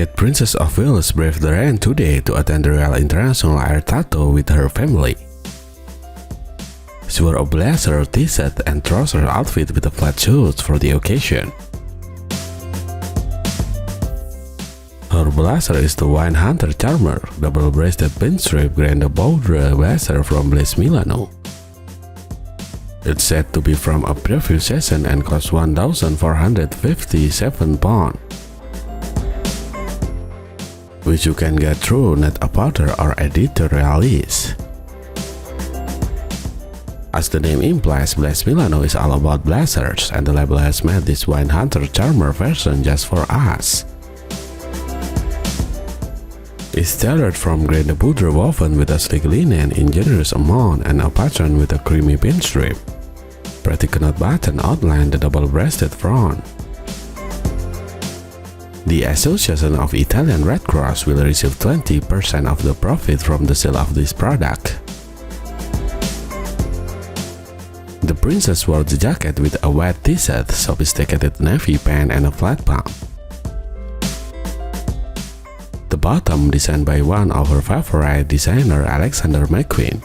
Kate Princess of Wales braved the rain today to attend the Royal International Air Tatto with her family. She wore a blazer, t-shirt and trouser outfit with a flat shoes for the occasion. Her blazer is the Wine Hunter Charmer, double-breasted pinstripe grand Poudre blazer from Blaze Milano. It's said to be from a previous season and cost £1,457, which you can get through net a Poudre or editorialist. As the name implies, Blaze Milano is all about blazers, and the label has made this Wine Hunter Charmer version just for us. It's tailored from grand Poudre woven with a sleek linen in generous amount and a pattern with a creamy pinstripe. Pretty knot button outline the double-breasted front. The Association of Italian Red Cross will receive 20% of the profit from the sale of this product. The princess wore the jacket with a white t-shirt, sophisticated navy pant and a flat pump. The bottom, designed by one of her favorite designer Alexander McQueen,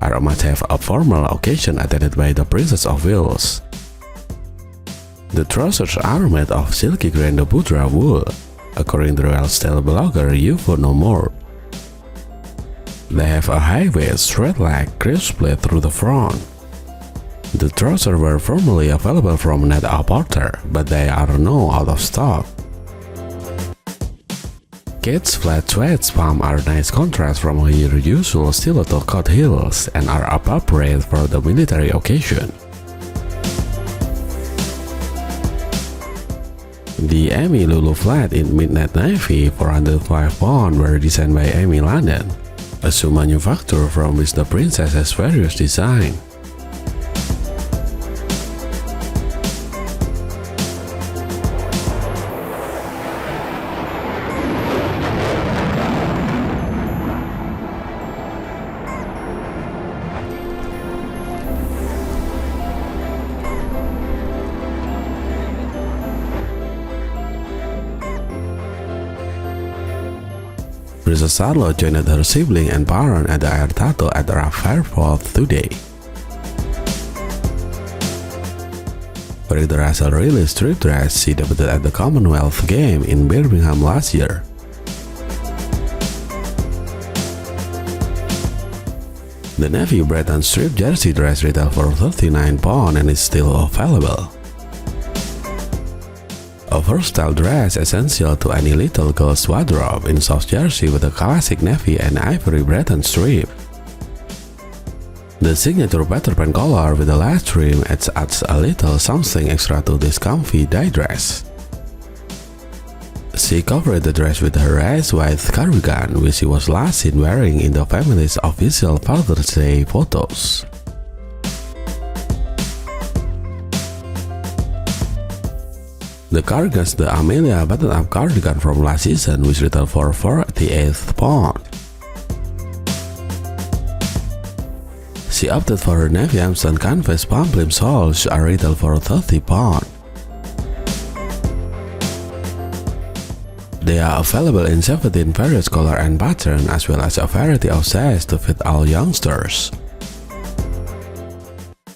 are a must-have a formal occasion attended by the Princess of Wales. The trousers are made of silky grand Poudre wool, according to royal style blogger UFO No More. They have a high waist, straight leg, crisp split through the front. The trousers were formerly available from Net a Poudre, but they are now out of stock. Kate's flat sweats pumps are nice contrast from her usual stiletto cut heels and are appropriate for the military occasion. The Emi Lulu flat in midnight navy £405 were designed by EMILIA, a shoe manufacturer from which the princess has various designs. Princess Charlotte joined her sibling and parent at the Air Tatto at RAF Fairford today. Wearing the racial release strip dress, she debuted at the Commonwealth Games in Birmingham last year. The navy Breton strip jersey dress retails for £39 and is still available. A versatile dress essential to any little girl's wardrobe in soft jersey with a classic navy and ivory Breton strip. The signature Peter Pan color with a large trim adds a little something extra to this comfy day dress. She covered the dress with her ice-white cardigan, which she was last seen wearing in the family's official Father's Day photos. The cardigan is the EMILIA button-up cardigan from last season, which retailed for £48. She opted for her navy Amston canvas pom-plim soles, which are retailed for £30. They are available in 17 various colors and patterns, as well as a variety of sizes to fit all youngsters.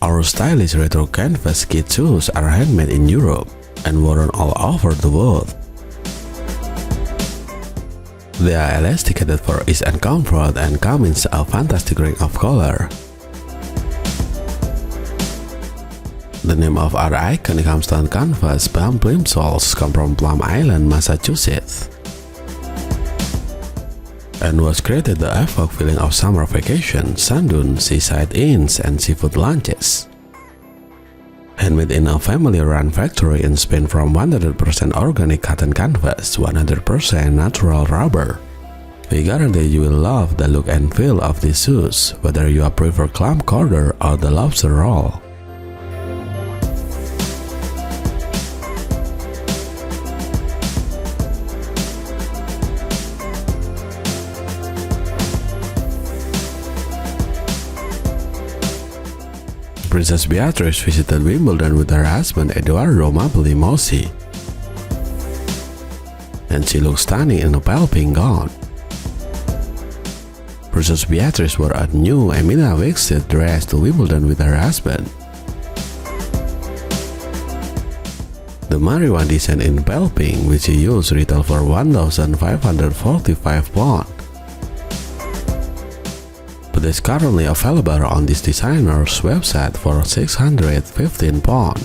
Our stylish retro canvas kid shoes are handmade in Europe and worn all over the world. They are elasticated for ease and comfort and come in a fantastic range of color. The name of our iconic Amston canvas pom-plim soles come from Plum Island, Massachusetts, and was created to evoke feeling of summer vacation, sand dunes, seaside inns, and seafood lunches. Handmade in a family-run factory in Spain from 100% organic cotton canvas, 100% natural rubber. We guarantee you will love the look and feel of these shoes, whether you prefer clam chowder or the lobster roll. Princess Beatrice visited Wimbledon with her husband Edoardo Mabili Mossi. and she looked stunning in a pale pink gown. Princess Beatrice wore a new EMILIA WICKSTEAD dress to Wimbledon with her husband. The marijuana design in pale pink, which she used, retail for £1,545, but is currently available on this designer's website for £615.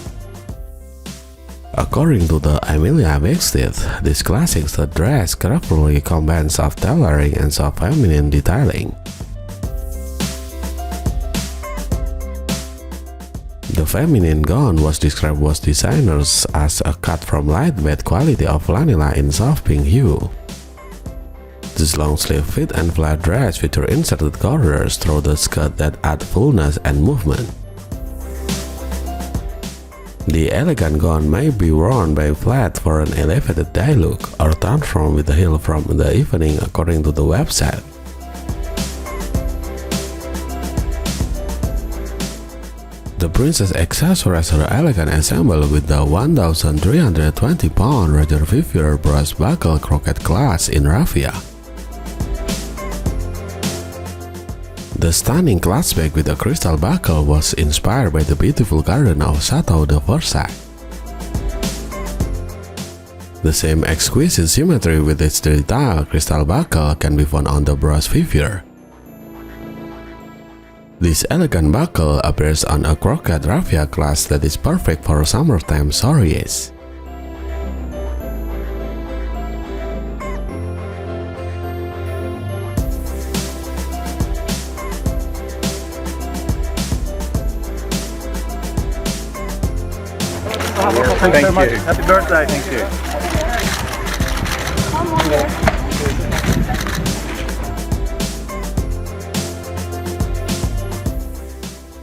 According to the EMILIA WICKSTEAD, this classic dress carefully combines soft tailoring and soft feminine detailing. The feminine gown was described by designers as a cut from lightweight quality of lanilla in soft pink hue. This long-sleeve fit and flat dress features inserted corners through the skirt that add fullness and movement. The elegant gown may be worn by flat for an elevated day look or transformed with the heel from the evening, according to the website. The princess accessorized her elegant ensemble with the 1,320-pound Roger Vivier brass buckle croquet clasp in raffia. The stunning clasp bag with a crystal buckle was inspired by the beautiful garden of Chateau de Versailles. The same exquisite symmetry with its detailed crystal buckle can be found on the brass Vivier. This elegant buckle appears on a croquet raffia clasp that is perfect for summertime soirees. Thank you very much. Happy birthday. Thank you.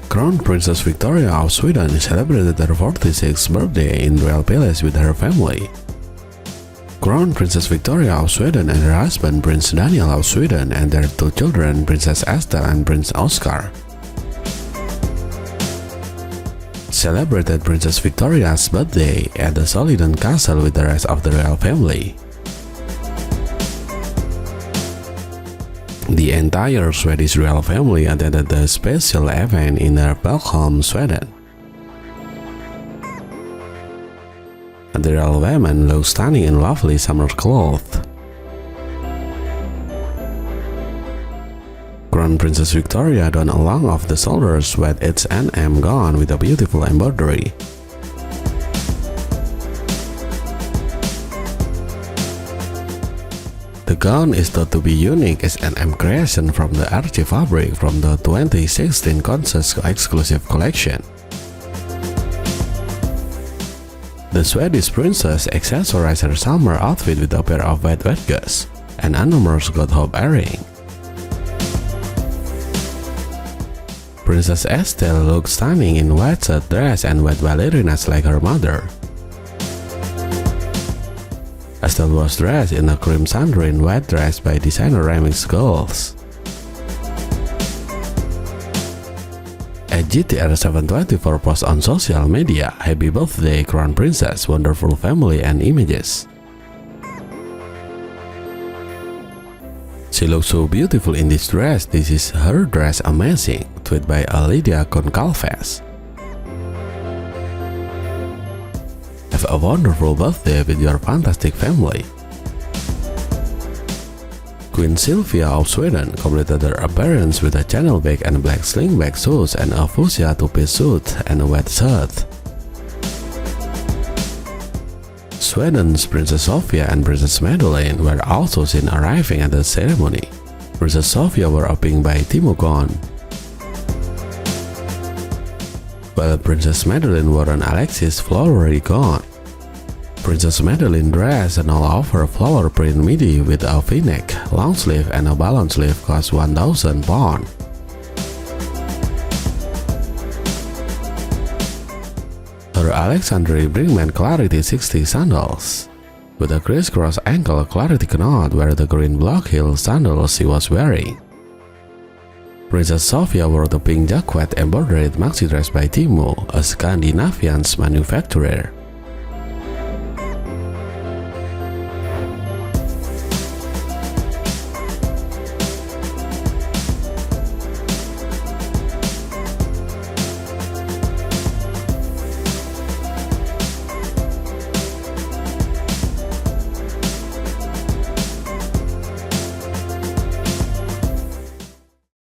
Crown Princess Victoria of Sweden celebrated her 46th birthday in Royal Palace with her family. Crown Princess Victoria of Sweden and her husband Prince Daniel of Sweden and their two children Princess Estelle and Prince Oscar celebrated Princess Victoria's birthday at the Solliden Castle with the rest of the royal family. The entire Swedish royal family attended the special event in Birmingham, Sweden. The royal women looked stunning in lovely summer clothes. Crown Princess Victoria donned a long off-the-shoulder sweat H&M gown with a beautiful embroidery. The gown is thought to be unique as an M creation from the Archie fabric from the 2016 Conscious exclusive collection. The Swedish princess accessorized her summer outfit with a pair of white wedges and enormous gold hoop earring. Princess Estelle looked stunning in white shirt dress and white ballerinas like her mother. Estelle was dressed in a cream sandrine white dress by designer Remix Girls. A GTR724 post on social media, "Happy birthday Crown Princess, wonderful family and images." "She looks so beautiful in this dress, this is her dress amazing," tweet by Lydia Concalves. Have a wonderful birthday with your fantastic family. Queen Sylvia of Sweden completed her appearance with a channel bag and black slingback shoes and a fuchsia two-piece suit and a white shirt. Sweden's Princess Sofia and Princess Madeleine were also seen arriving at the ceremony. Princess Sofia wore a pink by Timo gown, while Princess Madeleine wore an Alexis flowery gown. Princess Madeleine dress an all-over flower print midi with a v-neck, long sleeve and a balloon sleeve cost £1,000. Her Alexandre Brinkman Clarity 60 sandals, with a crisscross ankle Clarity knot were the green block heel sandals she was wearing. Princess Sofia wore the pink jacket embroidered maxi dress by Timo, a Scandinavian manufacturer.